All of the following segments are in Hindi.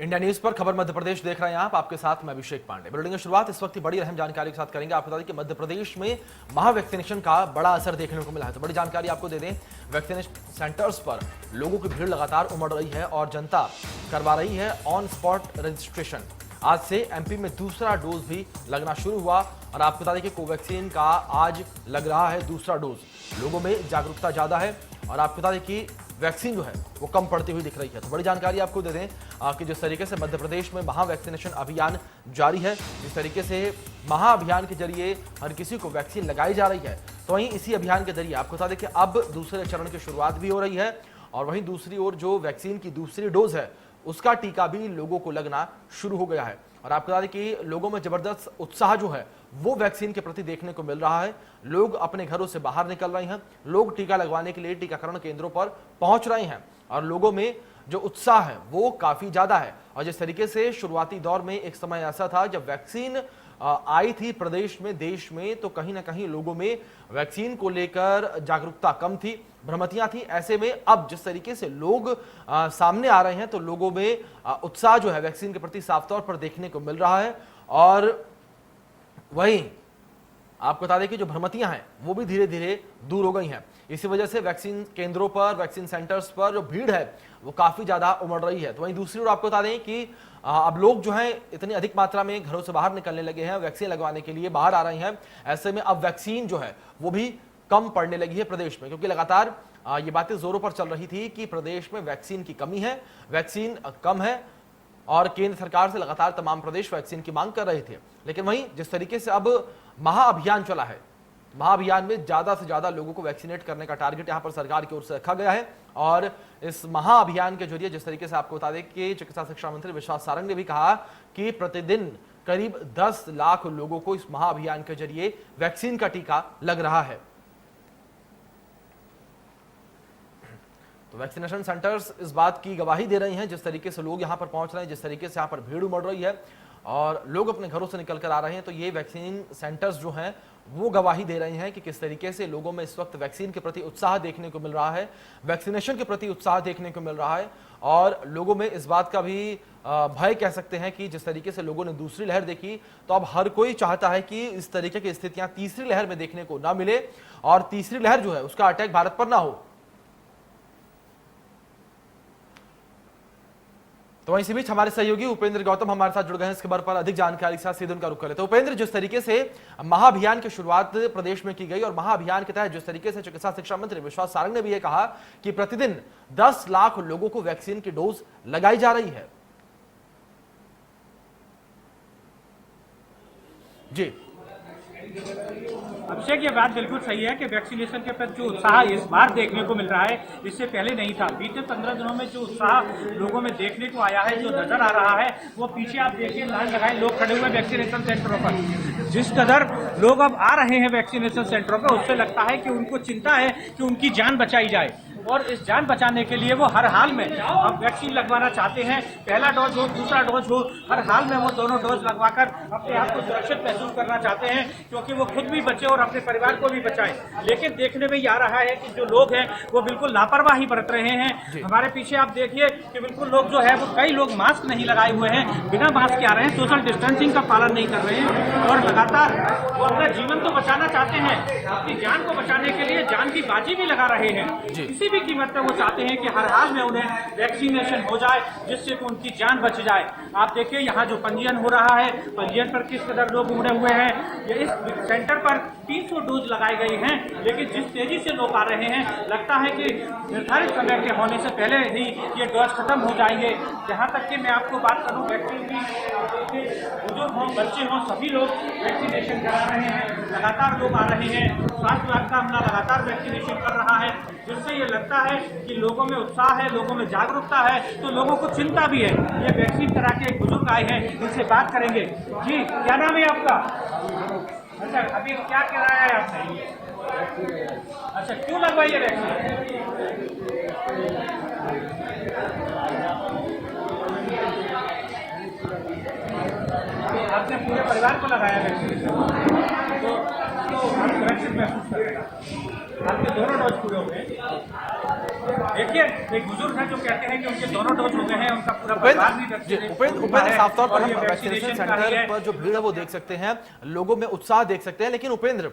इंडिया न्यूज पर खबर मध्य प्रदेश देख रहे हैं आप, आपके साथ मैं अभिषेक पांडे। बुलेटिन की शुरुआत इस वक्त बड़ी अहम जानकारी के साथ करेंगे। आपको बता दें कि मध्य प्रदेश में महावैक्सीनेशन का बड़ा असर देखने को मिला है। तो बड़ी जानकारी आपको दे दें, वैक्सीनेशन सेंटर्स पर लोगों की भीड़ लगातार उमड़ रही है और जनता करवा रही है ऑन स्पॉट रजिस्ट्रेशन। आज से एमपी में दूसरा डोज भी लगना शुरू हुआ और आपको बता दें कि कोवैक्सीन का आज लग रहा है दूसरा डोज। लोगों में जागरूकता ज्यादा है और आपको बता दें कि वैक्सीन जो है वो कम पड़ती हुई दिख रही है। तो बड़ी जानकारी आपको दे दें कि जिस तरीके से मध्य प्रदेश में महा वैक्सीनेशन अभियान जारी है, जिस तरीके से महा अभियान के जरिए हर किसी को वैक्सीन लगाई जा रही है, तो वहीं इसी अभियान के जरिए आपको बता दें कि अब दूसरे चरण की शुरुआत भी हो रही है और वहीं दूसरी ओर जो वैक्सीन की दूसरी डोज है उसका टीका भी लोगों को लगना शुरू हो गया है। और आपको बता दें कि लोगों में जबरदस्त उत्साह जो है वो वैक्सीन के प्रति देखने को मिल रहा है। लोग अपने घरों से बाहर निकल रहे हैं, लोग टीका लगवाने के लिए टीकाकरण केंद्रों पर पहुंच रहे हैं और लोगों में जो उत्साह है वो काफी ज्यादा है। और जिस तरीके से शुरुआती दौर में एक समय ऐसा था जब वैक्सीन आई थी प्रदेश में, देश में, तो कहीं ना कहीं लोगों में वैक्सीन को लेकर जागरूकता कम थी, भ्रमतियां थी। ऐसे में अब जिस तरीके से लोग सामने आ रहे हैं तो लोगों में उत्साह जो है वैक्सीन के प्रति साफ तौर पर देखने को मिल रहा है। और वहीं आपको बता दें कि जो भ्रमतियां हैं वो भी धीरे धीरे दूर हो गई हैं। इसी वजह से वैक्सीन केंद्रों पर, वैक्सीन सेंटर्स पर जो भीड़ है वो काफी ज्यादा उमड़ रही है। तो वहीं दूसरी ओर आपको बता दें कि अब लोग जो हैं इतनी अधिक मात्रा में घरों से बाहर निकलने लगे हैं, वैक्सीन लगवाने के लिए बाहर आ रहे हैं। ऐसे में अब वैक्सीन जो है वो भी कम पड़ने लगी है प्रदेश में, क्योंकि लगातार ये बातें जोरों पर चल रही थी कि प्रदेश में वैक्सीन की कमी है, वैक्सीन कम है और केंद्र सरकार से लगातार तमाम प्रदेश वैक्सीन की मांग कर रहे थे। लेकिन वहीं जिस तरीके से अब महाअभियान चला है, महाअभियान में ज्यादा से ज्यादा लोगों को वैक्सीनेट करने का टारगेट यहां पर सरकार की ओर से रखा गया है। और इस महाअभियान के जरिए जिस तरीके से आपको बता दें कि चिकित्सा शिक्षा मंत्री विश्वास सारंग ने भी कहा कि प्रतिदिन करीब 10 लाख लोगों को इस महाअभियान के जरिए वैक्सीन का टीका लग रहा है। तो वैक्सीनेशन सेंटर्स इस बात की गवाही दे रहे हैं, जिस तरीके से लोग यहां पर पहुंच रहे हैं, जिस तरीके से यहां पर भीड़ उमड़ रही है और लोग अपने घरों से निकल कर आ रहे हैं, तो ये वैक्सीन सेंटर्स जो हैं वो गवाही दे रहे हैं कि किस तरीके से लोगों में इस वक्त वैक्सीन के प्रति उत्साह देखने को मिल रहा है, वैक्सीनेशन के प्रति उत्साह देखने को मिल रहा है। और लोगों में इस बात का भी भय कह सकते हैं कि जिस तरीके से लोगों ने दूसरी लहर देखी, तो अब हर कोई चाहता है कि इस तरीके की स्थितियां तीसरी लहर में देखने को ना मिले और तीसरी लहर जो है उसका अटैक भारत पर ना हो। तो इसी बीच हमारे सहयोगी उपेंद्र गौतम हमारे साथ जुड़ गए हैं इस खबर पर अधिक जानकारी के साथ। सीधे उनका रुख कर लेते हैं। उपेंद्र, जिस तरीके से महाअभियान की शुरुआत प्रदेश में की गई और महाअभियान के तहत जिस तरीके से चिकित्सा शिक्षा मंत्री विश्वास सारंग ने भी ये कहा कि प्रतिदिन 10 लाख लोगों को वैक्सीन की डोज लगाई जा रही है। जी अभिषेक, ये बात बिल्कुल सही है कि वैक्सीनेशन के प्रति जो उत्साह इस बार देखने को मिल रहा है, इससे पहले नहीं था। बीते 15 दिनों में जो उत्साह लोगों में देखने को आया है, जो नजर आ रहा है, वो पीछे आप देखिए लाइन लगाए लोग खड़े हुए वैक्सीनेशन सेंटरों पर। जिस कदर लोग अब आ रहे हैं वैक्सीनेशन सेंटरों पर, उससे लगता है कि उनको चिंता है कि उनकी जान बचाई जाए और इस जान बचाने के लिए वो हर हाल में अब वैक्सीन लगवाना चाहते हैं। पहला डोज हो, दूसरा डोज हो, हर हाल में वो दोनों डोज लगवाकर अपने आप को सुरक्षित महसूस करना चाहते हैं, क्योंकि वो खुद भी बचे और अपने परिवार को भी बचाएं। लेकिन देखने में ये आ रहा है कि जो लोग हैं वो बिल्कुल लापरवाही बरत रहे हैं। हमारे पीछे आप देखिए कि बिल्कुल लोग जो है वो कई लोग मास्क नहीं लगाए हुए हैं, बिना मास्क के आ रहे हैं, सोशल डिस्टेंसिंग का पालन नहीं कर रहे हैं और लगातार वो अपना जीवन तो बचाना चाहते हैं, अपनी जान को बचाने के लिए जान की बाजी भी लगा रहे हैं। किसी भी कीमत पर वो चाहते हैं कि हर हाल में उन्हें वैक्सीनेशन हो जाए, जिससे कि उनकी जान बच जाए। आप देखिए यहाँ जो पंजीयन हो रहा है, पंजीयन पर किस कदर लोग उमड़े हुए हैं। ये इस सेंटर पर 300 डोज लगाए गए हैं, लेकिन जिस तेजी से लोग आ रहे हैं, लगता है कि निर्धारित समय के होने से पहले ही ये डोज खत्म हो जाएंगे। जहाँ तक कि मैं आपको बात करूँ वैक्सीन की, बुजुर्ग हों, बच्चे हों, सभी लोग वैक्सीनेशन करा रहे हैं। लगातार लोग आ रहे हैं, स्वास्थ्य विभाग का अमला लगातार वैक्सीनेशन कर रहा है, जिससे ये लगता है कि लोगों में उत्साह है, लोगों में जागरूकता है, तो लोगों को चिंता भी है। ये वैक्सीन करा के एक बुजुर्ग आए हैं, इनसे बात करेंगे। जी, क्या नाम है आपका? अच्छा, अभी क्या कराया है आपने? अच्छा, क्यों लगवाई है वैक्सीन? आपने पूरे परिवार को लगाया वैक्सीन, तो आप सुरक्षित महसूस करेगा। आपके दोनों डोज पूरे हो गए। देखिए, एक बुजुर्ग है जो कहते हैं कि उनके दोनों डोज हो गए हैं, उनका पूरा परिवार भी उपेंद्र, साफ तौर पर हम वैक्सीनेशन वैक्सीनेशन सेंटर पर जो भीड़ है वो देख सकते हैं, लोगों में उत्साह देख सकते हैं। लेकिन उपेंद्र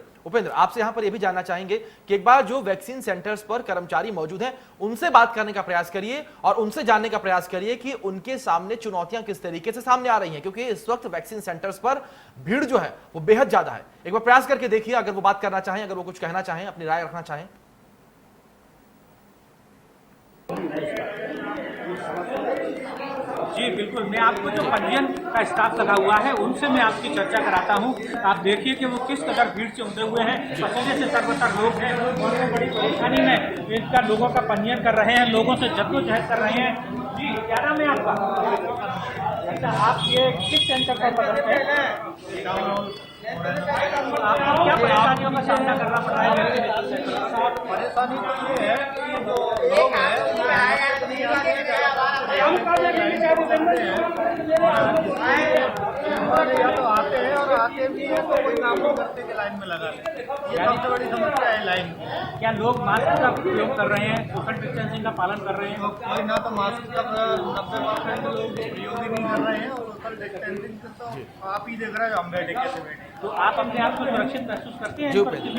आपसे यहाँ पर यह भी जानना चाहेंगे कि एक बार जो वैक्सीन सेंटर्स पर कर्मचारी मौजूद हैं उनसे बात करने का प्रयास करिए और उनसे जानने का प्रयास करिए कि उनके सामने चुनौतियां किस तरीके से सामने आ रही हैं, क्योंकि इस वक्त वैक्सीन सेंटर्स पर भीड़ जो है वो बेहद ज्यादा है। एक बार प्रयास करके देखिए, अगर वो बात करना चाहें, अगर वो कुछ कहना चाहें, अपनी राय रखना चाहें। जी बिल्कुल, मैं आपको जो पंजीयन का स्टाफ लगा हुआ है उनसे मैं आपकी चर्चा कराता हूं। आप देखिए कि वो किस कदर भीड़ से उमड़े हुए हैं, पसीने से तरबतर लोग हैं और वो बड़ी परेशानी में इनका लोगों का पंजीयन कर रहे हैं, लोगों से जद्दोजहद कर रहे हैं। जी, क्या नाम है आपका? अच्छा, आप ये किस सेंटर पर पढ़ते हैं? आपको क्या परेशानियों का सामना करना पड़ रहा है? परेशानी तो ये है कि जो लोग हैं या तो आते हैं और आते भी हैं तो कोई काम नहीं करते कि लाइन में लगा लें। ये सबसे बड़ी समस्या है लाइन की। क्या लोग मास्क का उपयोग कर रहे हैं, सोशल डिस्टेंसिंग का पालन कर रहे हैं? कोई ना तो मास्क का 90% लोग प्रयोग ही नहीं कर रहे हैं और सोशल डिस्टेंसिंग तो आप ही देख रहे हैं हम बैठे कैसे बैठे। तो आप अपने आप को सुरक्षित महसूस करते हैं? सुरक्षित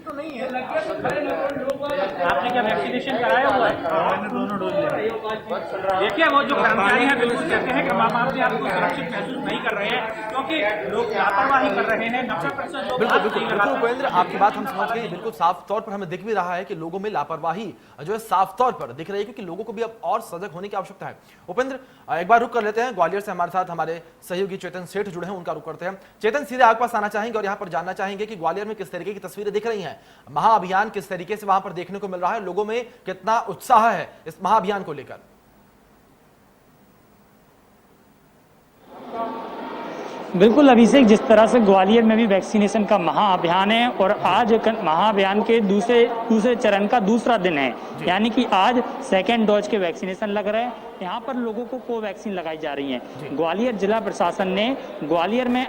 तो नहीं है। आपने क्या वैक्सीनेशन कराया हुआ है? मैंने दोनों डोज लिया। देखिए, वो जो कर्मचारी हैं बिल्कुल कहते हैं कि माँ अपने आप को सुरक्षित महसूस नहीं कर रहे हैं क्योंकि लोग लापरवाही कर रहे हैं। 90% लोग बिल्कुल उपेंद्र, आपकी बात हम समझ गए। बिल्कुल साफ तौर पर हमें दिख भी रहा है कि लोगों में लापरवाही जो है साफ तौर पर दिख रही है, क्योंकि लोगों को भी अब और सजग होने की आवश्यकता है। उपेंद्र, एक बार रुक कर लेते हैं, ग्वालियर से हमारे साथ हमारे सहयोगी चेतन सेठ जुड़े हैं, उनका रुक करते हैं। चेतन, सीधे आपके पास आना चाहेंगे और यहाँ पर जानना चाहेंगे कि ग्वालियर में किस तरीके की तस्वीरें दिख रही हैं, महाअभियान किस तरीके से वहां पर देखने को मिल रहा है, लोगों में कितना उत्साह है इस महाअभियान को लेकर। बिल्कुल अभिषेक, जिस तरह से ग्वालियर में भी वैक्सीनेशन का महाअभियान है और आज महाअभियान के दूसरे चरण का दूसरा दिन है, यानी कि आज सेकेंड डोज के वैक्सीनेशन लग रहे हैं। यहाँ पर लोगों को कोवैक्सीन लगाई जा रही है। ग्वालियर जिला प्रशासन ने ग्वालियर में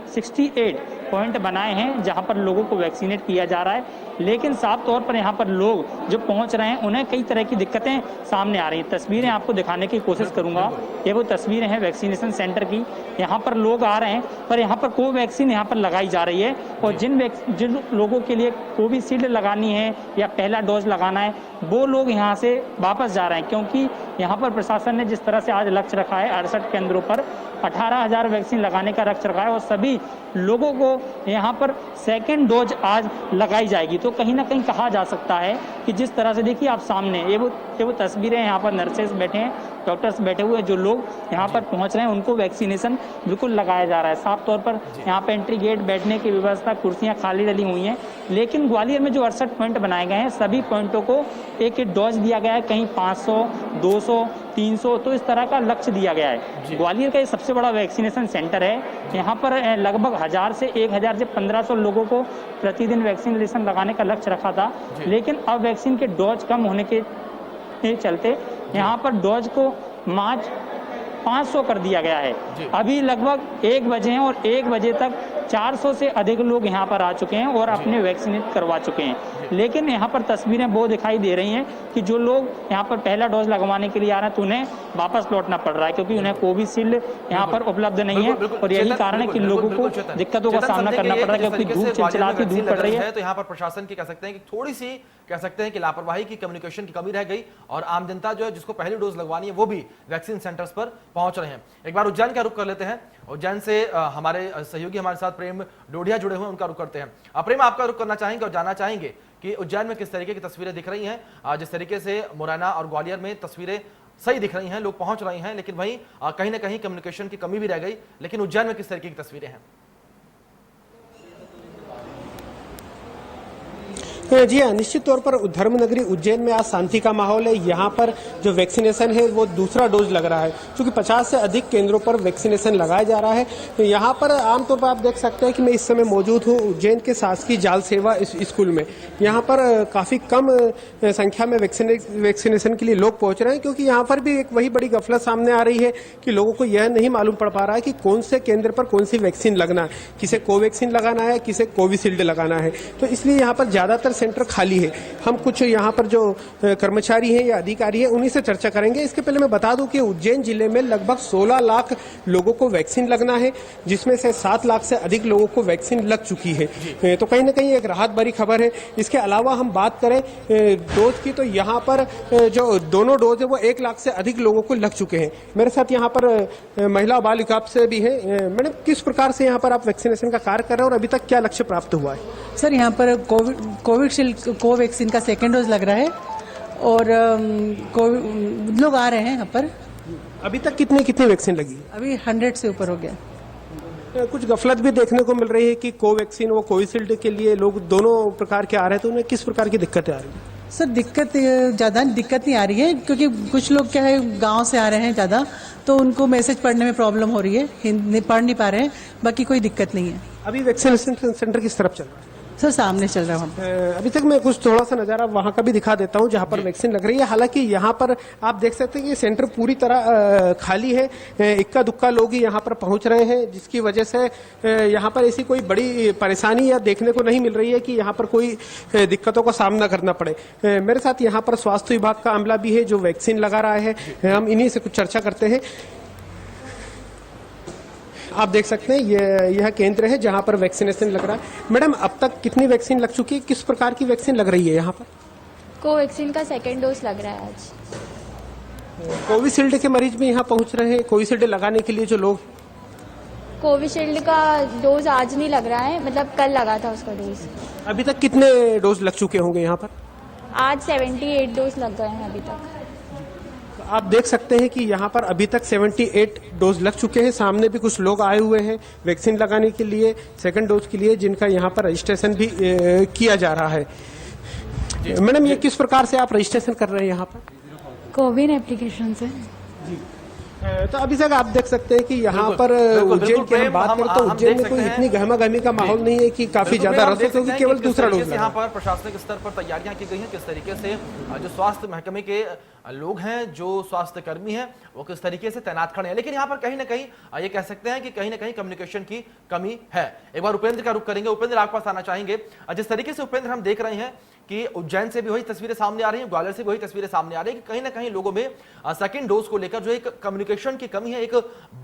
68 पॉइंट बनाए हैं जहां पर लोगों को वैक्सीनेट किया जा रहा है, लेकिन साफ तौर पर यहां पर लोग जो पहुंच रहे हैं उन्हें कई तरह की दिक्कतें सामने आ रही हैं। तस्वीरें आपको दिखाने की कोशिश करूंगा। ये वो तस्वीरें हैं वैक्सीनेशन सेंटर की। यहां पर लोग आ रहे हैं पर यहां पर कोवैक्सीन यहां पर लगाई जा रही है और जिन लोगों के लिए कोविशील्ड लगानी है या पहला डोज लगाना है वो लोग यहां से वापस जा रहे हैं, क्योंकि यहां पर प्रशासन ने जिस तरह से आज लक्ष्य रखा है 68 केंद्रों पर 18,000 वैक्सीन लगाने का लक्ष्य रखा है और सभी लोगों को यहाँ पर सेकेंड डोज आज लगाई जाएगी। तो कहीं ना कहीं कहा जा सकता है कि जिस तरह से देखिए आप सामने ये वो तस्वीरें, यहाँ पर नर्सेस बैठे हैं, डॉक्टर्स बैठे हुए हैं, जो लोग यहाँ पर पहुँच रहे हैं उनको वैक्सीनेशन बिल्कुल लगाया जा रहा है। साफ तौर पर यहाँ पे एंट्री गेट, बैठने की व्यवस्था, कुर्सियाँ खाली डली हुई हैं, लेकिन ग्वालियर में जो 68 पॉइंट बनाए गए हैं सभी पॉइंटों को एक डोज दिया गया है, कहीं 500, 200, 300, तो इस तरह का लक्ष्य दिया गया है। ग्वालियर का ये सबसे बड़ा वैक्सीनेशन सेंटर है। यहाँ पर लगभग 1000 से 1500 लोगों को प्रतिदिन वैक्सीनेशन लगाने का लक्ष्य रखा था, लेकिन अब वैक्सीन के डोज कम होने के चलते यहाँ पर डोज को मार्च 500 कर दिया गया है। अभी लगभग 1 बजे हैं और 1 बजे तक 400 से अधिक लोग यहाँ पर आ चुके हैं और अपने वैक्सीनेट करवा चुके हैं। लेकिन यहाँ पर तस्वीरें वो दिखाई दे रही हैं कि जो लोग यहाँ पर पहला डोज लगवाने के लिए आ रहे हैं तो उन्हें वापस लौटना पड़ रहा है, क्योंकि उन्हें कोविशील्ड यहाँ पर उपलब्ध नहीं है और यही कारण है कि लोगों को दिक्कतों का सामना करना पड़ रहा है, क्योंकि धूप चिलचिलाती धूप पड़ रही है। तो यहाँ पर प्रशासन की कह सकते हैं कि थोड़ी सी कह सकते हैं कि लापरवाही की, कम्युनिकेशन की कमी रह गई और आम जनता जो है जिसको पहली डोज लगवानी है वो भी वैक्सीन सेंटर्स पर पहुंच रहे हैं। एक बार उज्जैन का रुख कर लेते हैं। उज्जैन से हमारे सहयोगी हमारे साथ प्रेम डोडिया जुड़े हुए हैं, उनका रुख करते हैं। प्रेम, आपका रुख करना चाहेंगे और जानना चाहेंगे कि उज्जैन में किस तरीके की तस्वीरें दिख रही हैं। जिस तरीके से मुरैना और ग्वालियर में तस्वीरें सही दिख रही हैं, लोग पहुंच रहे हैं, लेकिन वहीं कहीं ना कहीं कम्युनिकेशन की कमी भी रह गई, लेकिन उज्जैन में किस तरीके की तस्वीरें हैं? जी हाँ, निश्चित तौर पर धर्मनगरी उज्जैन में आज शांति का माहौल है। यहाँ पर जो वैक्सीनेशन है वो दूसरा डोज लग रहा है, क्योंकि 50 से अधिक केंद्रों पर वैक्सीनेशन लगाया जा रहा है। तो यहाँ पर आमतौर पर आप देख सकते हैं कि मैं इस समय मौजूद हूँ उज्जैन के शासकीय जाल सेवा स्कूल में। यहाँ पर काफ़ी कम संख्या में वैक्सीनेशन के लिए लोग पहुँच रहे हैं, क्योंकि यहाँ पर भी एक वही बड़ी गफलत सामने आ रही है कि लोगों को यह नहीं मालूम पड़ पा रहा है कि कौन से केंद्र पर कौन सी वैक्सीन लगना है, किसे कोवैक्सीन लगाना है, किसे कोविशील्ड लगाना है। तो इसलिए यहाँ पर ज़्यादातर सेंटर खाली है। हम कुछ यहाँ पर जो कर्मचारी हैं या अधिकारी हैं उन्हीं से चर्चा करेंगे। इसके पहले मैं बता दूं कि उज्जैन जिले में लगभग 16 लाख लोगों को वैक्सीन लगना है, जिसमें से 7 लाख से अधिक लोगों को वैक्सीन लग चुकी है। तो कहीं ना कहीं एक राहत भरी खबर है। इसके अलावा हम बात करें डोज की, तो यहाँ पर जो दोनों डोज है वो 1 लाख से अधिक लोगों को लग चुके हैं। मेरे साथ यहाँ पर महिला बाल विकास से भी है। मैडम, किस प्रकार से यहाँ पर आप वैक्सीनेशन का कार्य कर रहे हैं और अभी तक क्या लक्ष्य प्राप्त हुआ है? सर, यहाँ पर कोविशील्ड कोवैक्सीन का सेकेंड डोज लग रहा है और लोग आ रहे हैं यहाँ पर। अभी तक कितनी वैक्सीन लगी? अभी 100 से ऊपर हो गया। कुछ गफलत भी देखने को मिल रही है कि कोवैक्सीन व कोविशील्ड के लिए लोग दोनों प्रकार के आ रहे हैं, तो उन्हें किस प्रकार की दिक्कतें आ रही हैं? सर, ज़्यादा दिक्कत नहीं आ रही है, क्योंकि कुछ लोग क्या है गांव से आ रहे हैं ज़्यादा, तो उनको मैसेज पढ़ने में प्रॉब्लम हो रही है, पढ़ नहीं पा रहे हैं। बाकी कोई दिक्कत नहीं है। अभी वैक्सीनेशन सेंटर किस तरफ चल रहा है? सर, सामने चल रहा है वहाँ पर। अभी तक मैं कुछ थोड़ा सा नज़ारा वहाँ का भी दिखा देता हूँ जहाँ पर वैक्सीन लग रही है। हालांकि यहाँ पर आप देख सकते हैं कि सेंटर पूरी तरह खाली है। इक्का दुक्का लोग ही यहाँ पर पहुँच रहे हैं, जिसकी वजह से यहाँ पर ऐसी कोई बड़ी परेशानी या देखने को नहीं मिल रही है कि यहाँ पर कोई दिक्कतों का सामना करना पड़े। मेरे साथ यहाँ पर स्वास्थ्य विभाग का अमला भी है जो वैक्सीन लगा रहा है। हम इन्हीं से कुछ चर्चा करते हैं। आप देख सकते हैं यह केंद्र है जहां पर वैक्सीनेशन लग रहा है। मैडम, अब तक कितनी वैक्सीन लग चुकी है? किस प्रकार की वैक्सीन लग रही है यहाँ पर? कोवैक्सीन का सेकेंड डोज लग रहा है आज। कोविशील्ड के मरीज भी यहाँ पहुंच रहे हैं, कोविशील्ड लगाने के लिए जो लोग? कोविशील्ड का डोज आज नहीं लग रहा है, मतलब कल लगा था उसका डोज। अभी तक कितने डोज लग चुके होंगे यहाँ पर? आज 78 डोज लग गए हैं अभी तक। आप देख सकते हैं कि यहाँ पर अभी तक 78 डोज लग चुके हैं। सामने भी कुछ लोग आए हुए हैं वैक्सीन लगाने के लिए, सेकंड डोज के लिए, जिनका यहाँ पर रजिस्ट्रेशन भी किया जा रहा है। मैडम, ये किस प्रकार से आप रजिस्ट्रेशन कर रहे हैं यहाँ पर? कोविन एप्लीकेशन से। तो अभी तक आप देख सकते हैं कि यहाँ पर उज्जैन की हम बात करें तो उज्जैन में कोई इतनी गहमा गहमी का माहौल नहीं है कि काफी ज्यादा रस हो, क्योंकि केवल दूसरा डोज यहाँ पर प्रशासनिक स्तर पर तैयारियां की गई हैं। किस तरीके से जो स्वास्थ्य महकमे के लोग हैं, जो स्वास्थ्य कर्मी हैं, वो किस तरीके से तैनात खड़े हैं। लेकिन यहाँ पर कहीं ना कहीं ये कह सकते हैं कि कहीं ना कहीं कम्युनिकेशन की कमी है। एक बार उपेंद्र का रुख करेंगे। उपेंद्र, आपके पास आना चाहेंगे। जिस तरीके से उपेंद्र हम देख रहे हैं कि उज्जैन से भी वही तस्वीरें सामने आ रही हैं, ग्वालियर से भी वही तस्वीरें सामने आ रही है कि कहीं ना कहीं लोगों में सेकंड डोज को लेकर जो एक कम्युनिकेशन की कमी है, एक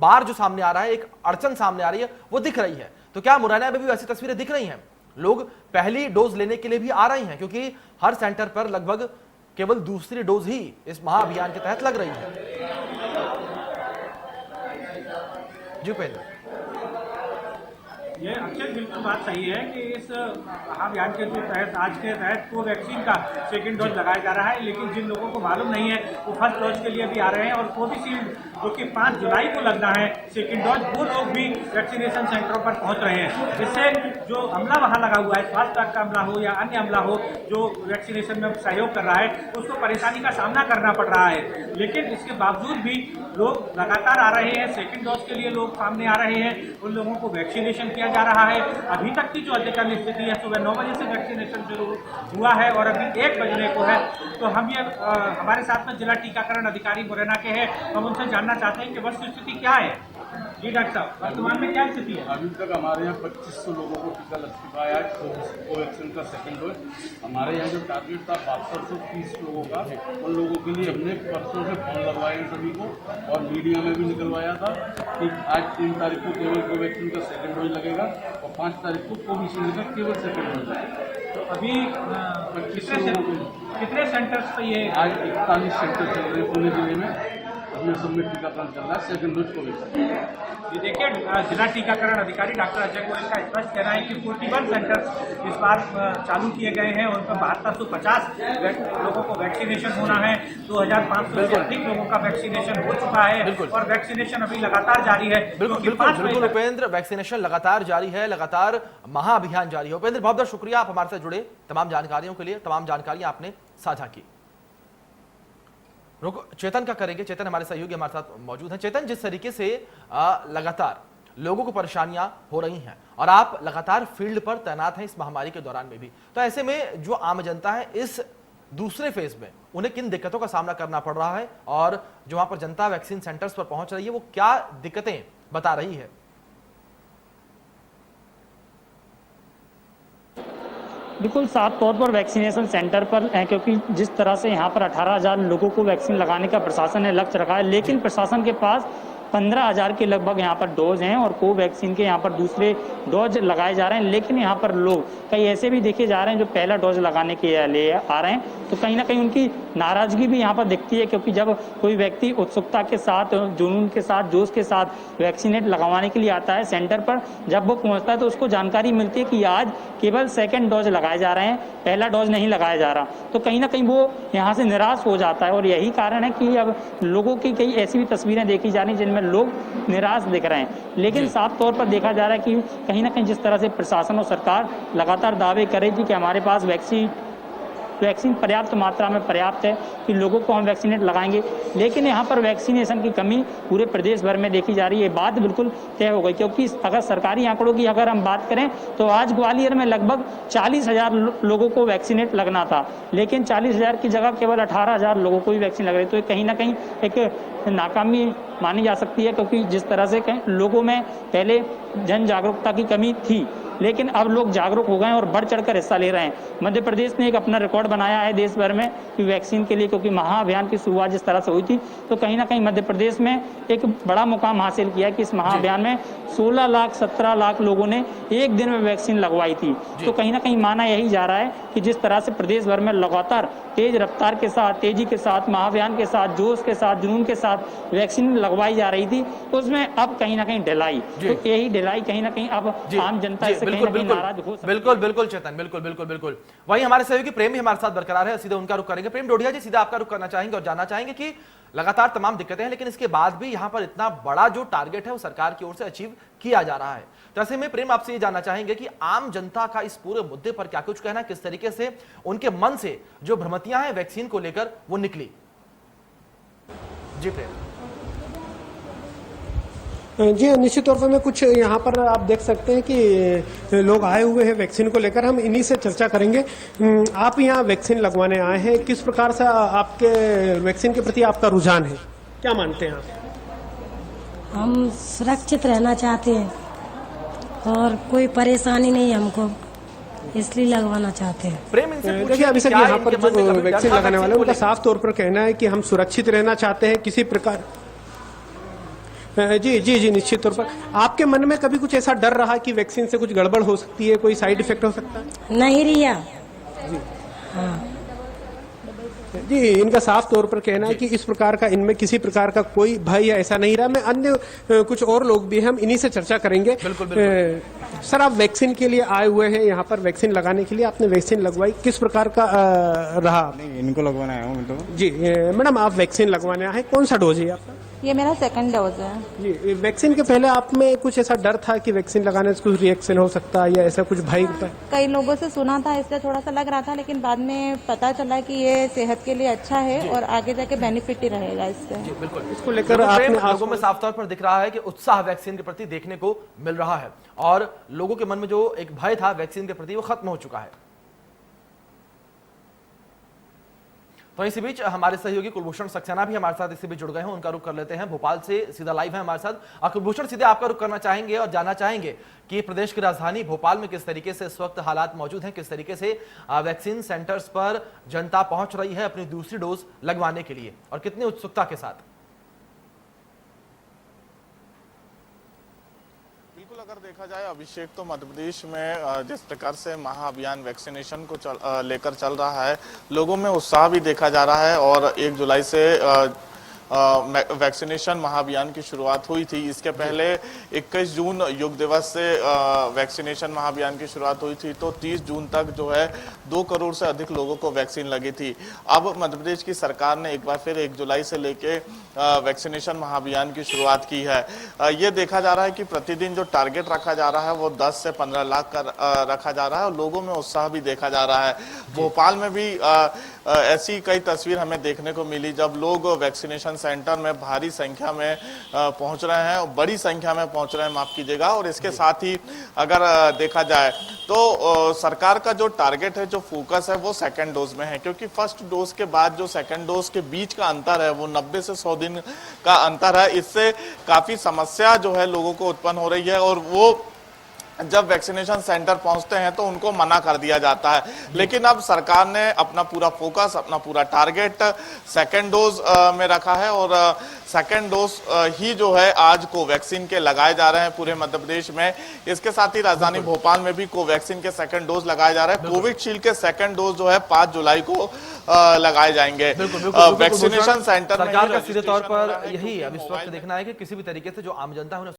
बार जो सामने आ रहा है, एक अड़चन सामने आ रही है, वो दिख रही है। तो क्या मुरैना में भी वैसी तस्वीरें दिख रही हैं? लोग पहली डोज लेने के लिए भी आ रहे हैं, क्योंकि हर सेंटर पर लगभग केवल दूसरी डोज ही इस महाअभियान के तहत लग रही है। जी उपेंद्र, ये अक्षय बिल्कुल बात सही है कि इस महाअभियान के जो तहत आज के तहत कोवैक्सीन का सेकेंड डोज लगाया जा रहा है, लेकिन जिन लोगों को मालूम नहीं है वो फर्स्ट डोज के लिए भी आ रहे हैं। और कोविशील्ड जो कि 5 जुलाई को लगना है सेकेंड डोज, वो लोग भी वैक्सीनेशन सेंटरों पर पहुंच रहे हैं। इससे जो अमला वहाँ लगा हुआ है, स्वास्थ्य विभाग का अमला हो या अन्य अमला हो, जो वैक्सीनेशन में सहयोग कर रहा है, उसको परेशानी का सामना करना पड़ रहा है। लेकिन इसके बावजूद भी लोग लगातार आ रहे हैं, सेकेंड डोज के लिए लोग सामने आ रहे हैं, उन लोगों को वैक्सीनेशन किया जा रहा है। अभी तक की जो अद्यतन स्थिति है, सुबह 9 बजे से वैक्सीनेशन शुरू हुआ है और अभी 1 बजने को है। तो हम ये हमारे साथ में जिला टीकाकरण अधिकारी मुरैना के हैं, हम उनसे जानना चाहते हैं कि वस्तु स्थिति क्या है। जी डॉक्टर साहब, वर्तमान में क्या स्थिति है? अभी तक हमारे यहाँ 2500 लोगों को टीका लग चुका है कोवैक्सीन का सेकंड डोज। हमारे यहाँ जो टारगेट था 7230 लोगों का, उन लोगों के लिए हमने परसों से फॉर्म लगवाए हैं सभी को, और मीडिया में भी निकलवाया था कि आज 3 तारीख को केवल कोवैक्सीन का सेकंड डोज लगेगा और 5 तारीख को कोविशील्ड का केवल सेकंड डोज लगेगा। तो अभी कितने सेंटर्स पे ये? आज 41 सेंटर चल रहे हैं पूरे जिले में, अपने सब में टीकाकरण चल रहा है सेकंड डोज कोवैक्सीन। ये देखिए, जिला टीकाकरण अधिकारी डॉक्टर अजय गोयल का स्पष्ट कहना है कि 41 सेंटर्स इस बार चालू किए गए हैं, उन पर 7250 लोगों को वैक्सीनेशन होना है। 2500 से अधिक लोगों का वैक्सीनेशन हो चुका है और वैक्सीनेशन अभी लगातार जारी है। बिल्कुल उपेंद्र, वैक्सीनेशन लगातार जारी है, लगातार महाअभियान जारी है। उपेंद्र, बहुत बहुत शुक्रिया, आप हमारे साथ जुड़े, तमाम जानकारियों के लिए, तमाम जानकारियां आपने साझा की। रुको, चेतन का करेंगे। चेतन हमारे सहयोगी हमारे साथ मौजूद हैं। चेतन, जिस तरीके से लगातार लोगों को परेशानियां हो रही हैं और आप लगातार फील्ड पर तैनात हैं इस महामारी के दौरान में भी, तो ऐसे में जो आम जनता है इस दूसरे फेज में उन्हें किन दिक्कतों का सामना करना पड़ रहा है, और जो वहां पर जनता वैक्सीन सेंटर्स पर पहुंच रही है वो क्या दिक्कतें बता रही है? बिल्कुल साफ तौर पर वैक्सीनेशन सेंटर पर है, क्योंकि जिस तरह से यहाँ पर 18,000 लोगों को वैक्सीन लगाने का प्रशासन ने लक्ष्य रखा है, लेकिन प्रशासन के पास 15,000 के लगभग यहाँ पर डोज हैं और कोवैक्सीन के यहाँ पर दूसरे डोज लगाए जा रहे हैं। लेकिन यहाँ पर लोग कई ऐसे भी देखे जा रहे हैं जो पहला डोज लगाने के लिए आ रहे हैं, तो कहीं ना कहीं उनकी नाराजगी भी यहाँ पर दिखती है, क्योंकि जब कोई व्यक्ति उत्सुकता के साथ, जुनून के साथ, जोश के साथ वैक्सीनेट लगवाने के लिए आता है सेंटर पर, जब वो पहुँचता है तो उसको जानकारी मिलती है कि आज केवल सेकेंड डोज लगाए जा रहे हैं, पहला डोज नहीं लगाया जा रहा, तो कहीं ना कहीं वो यहाँ से निराश हो जाता है। और यही कारण है कि अब लोगों की कई ऐसी भी तस्वीरें देखी जा रही जिनमें लोग निराश दिख रहे हैं। लेकिन साफ तौर पर देखा जा रहा है कि कहीं ना कहीं जिस तरह से प्रशासन और सरकार लगातार दावे करे थी कि हमारे पास वैक्सीन पर्याप्त मात्रा में पर्याप्त है कि लोगों को हम वैक्सीनेट लगाएंगे, लेकिन यहाँ पर वैक्सीनेशन की कमी पूरे प्रदेश भर में देखी जा रही है। बात बिल्कुल तय हो गई, क्योंकि अगर सरकारी आंकड़ों की अगर हम बात करें तो आज ग्वालियर में लगभग 40,000 लोगों को वैक्सीनेट लगना था, लेकिन 40,000 की जगह केवल 18,000 लोगों को ही वैक्सीन लग रही है। तो कहीं ना कहीं एक नाकामी मानी जा सकती है, क्योंकि जिस तरह से लोगों में पहले जन जागरूकता की कमी थी, लेकिन अब लोग जागरूक हो गए और बढ़ चढ़कर हिस्सा ले रहे हैं। मध्य प्रदेश ने एक अपना रिकॉर्ड बनाया है देश भर में कि वैक्सीन के लिए, क्योंकि महाअभियान की शुरुआत जिस तरह से हुई थी, तो कहीं ना कहीं मध्य प्रदेश में एक बड़ा मुकाम हासिल किया कि इस महाअभियान में 16 लाख 17 लाख लोगों ने एक दिन में वैक्सीन लगवाई थी। तो कहीं ना कहीं माना यही जा रहा है कि जिस तरह से प्रदेश भर में लगातार तेज रफ्तार के साथ, तेजी के साथ, महाअभियान के साथ, जोश के साथ, जुनून के साथ वैक्सीन लगवाई जा रही थी, उसमें अब कहीं ना कहीं ढिलाई, तो यही ढिलाई कहीं ना कहीं अब आम जनता से कहीं ना कहीं नाराज हो सकती है। बिल्कुल चेतन, बिल्कुल वही हमारे सहयोगी प्रेम भी हमारे साथ बरकरार है, सीधे उनका रुख करेंगे। प्रेम डोडिया जी, सीधा आपका रुख करना चाहेंगे और जानना चाहेंगे कि लगातार तमाम दिक्कतें हैं, लेकिन इसके बाद भी यहां पर इतना बड़ा जो टारगेट है वो सरकार की ओर से अचीव किया जा रहा है। तो ऐसे में प्रेम आपसे ये जानना चाहेंगे कि आम जनता का इस पूरे मुद्दे पर क्या कुछ कहना है, किस तरीके से उनके मन से जो भ्रमतियां हैं वैक्सीन को लेकर वो निकली। जी प्रेम। जी निश्चित तौर पर मैं कुछ यहाँ पर आप देख सकते हैं कि लोग आए हुए हैं वैक्सीन को लेकर, हम इन्हीं से चर्चा करेंगे। आप यहाँ वैक्सीन लगवाने आए हैं, किस प्रकार से आपके वैक्सीन के प्रति आपका रुझान है, क्या मानते हैं आप? हम सुरक्षित रहना चाहते हैं और कोई परेशानी नहीं हमको, इसलिए लगवाना चाहते हैं। प्रेम इनसे देखिए अभी सर यहाँ पर जो वैक्सीन लगाने वाले उनका साफ तौर पर कहना है कि हम सुरक्षित रहना चाहते हैं, किसी प्रकार। जी निश्चित तौर पर आपके मन में कभी कुछ ऐसा डर रहा कि वैक्सीन से कुछ गड़बड़ हो सकती है, कोई साइड इफेक्ट हो सकता है? नहीं रिया। जी इनका साफ तौर पर कहना है कि इस प्रकार का इनमें किसी प्रकार का कोई भय या ऐसा नहीं रहा। मैं अन्य कुछ और लोग भी हम इन्हीं से चर्चा करेंगे। बिल्कुल। सर आप वैक्सीन के लिए आए हुए हैं यहाँ पर वैक्सीन लगाने के लिए, आपने वैक्सीन लगवाई, किस प्रकार का रहा? नहीं इनको लगवाना आया हूँ तो। जी मैडम आप वैक्सीन लगवाने आए, कौन सा डोज है आपका? ये मेरा सेकंड डोज है। जी वैक्सीन के पहले आप में कुछ ऐसा डर था कि वैक्सीन लगाने से कुछ रिएक्शन हो सकता है या ऐसा कुछ भय होता है? कई लोगों से सुना था इसलिए थोड़ा सा लग रहा था, लेकिन बाद में पता चला कि ये सेहत के लिए अच्छा है और आगे जाके बेनिफिट ही रहेगा इससे। बिल्कुल इसको लेकर आपने लोगों में साफ तौर पर दिख रहा है कि उत्साह वैक्सीन के प्रति देखने को मिल रहा है और लोगों के मन में जो एक भय था वैक्सीन के प्रति वो खत्म हो चुका है। तो इसी बीच हमारे सहयोगी कुलभूषण सक्सेना भी हमारे साथ इसी बीच जुड़ गए हैं, उनका रुख कर लेते हैं। भोपाल से सीधा लाइव है हमारे साथ। कुलभूषण सीधे आपका रुख करना चाहेंगे और जानना चाहेंगे कि प्रदेश की राजधानी भोपाल में किस तरीके से इस वक्त हालात मौजूद हैं, किस तरीके से वैक्सीन सेंटर्स पर जनता पहुंच रही है अपनी दूसरी डोज लगवाने के लिए और कितनी उत्सुकता के साथ? अगर देखा जाए अभिषेक, तो मध्य प्रदेश में जिस प्रकार से महाअभियान वैक्सीनेशन को लेकर चल रहा है, लोगों में उत्साह भी देखा जा रहा है और 1 जुलाई से वैक्सीनेशन महाअभियान की शुरुआत हुई थी। इसके पहले 21 जून योग दिवस से वैक्सीनेशन महाअभियान की शुरुआत हुई थी, तो 30 जून तक जो है 2 करोड़ से अधिक लोगों को वैक्सीन लगी थी। अब मध्य प्रदेश की सरकार ने एक बार फिर 1 जुलाई से लेके वैक्सीनेशन महाअभियान की शुरुआत की है। ये देखा जा रहा है कि प्रतिदिन जो टारगेट रखा जा रहा है वो 10 से 15 लाख का रखा जा रहा है और लोगों में उत्साह भी देखा जा रहा है। भोपाल में भी ऐसी कई तस्वीर हमें देखने को मिली जब लोग वैक्सीनेशन सेंटर में भारी संख्या में पहुंच रहे हैं, बड़ी संख्या में पहुंच रहे हैं, माफ कीजिएगा। और इसके साथ ही अगर देखा जाए तो सरकार का जो टारगेट है, जो फोकस है वो सेकंड डोज में है, क्योंकि फर्स्ट डोज के बाद जो सेकंड डोज के बीच का अंतर है वो 90 से 100 दिन का अंतर है। इससे काफी समस्या जो है लोगों को उत्पन्न हो रही है और वो जब वैक्सीनेशन सेंटर पहुंचते हैं तो उनको मना कर दिया जाता है। लेकिन अब सरकार ने अपना पूरा फोकस, अपना पूरा टारगेट सेकेंड डोज में रखा है और सेकेंड डोज ही जो है आज कोवैक्सीन के लगाए जा रहे हैं पूरे मध्य प्रदेश में। इसके साथ ही राजधानी भोपाल में भी कोवैक्सीन के सेकेंड डोज लगाए जा रहे हैं। कोविशील्ड के सेकेंड डोज जो है 5 जुलाई को लगाए जाएंगे। वैक्सीनेशन सेंटर सरकार का सीधे तौर पर यही अब इस वक्त देखना है कि किसी भी तरीके से जो आम जनता है उन्हें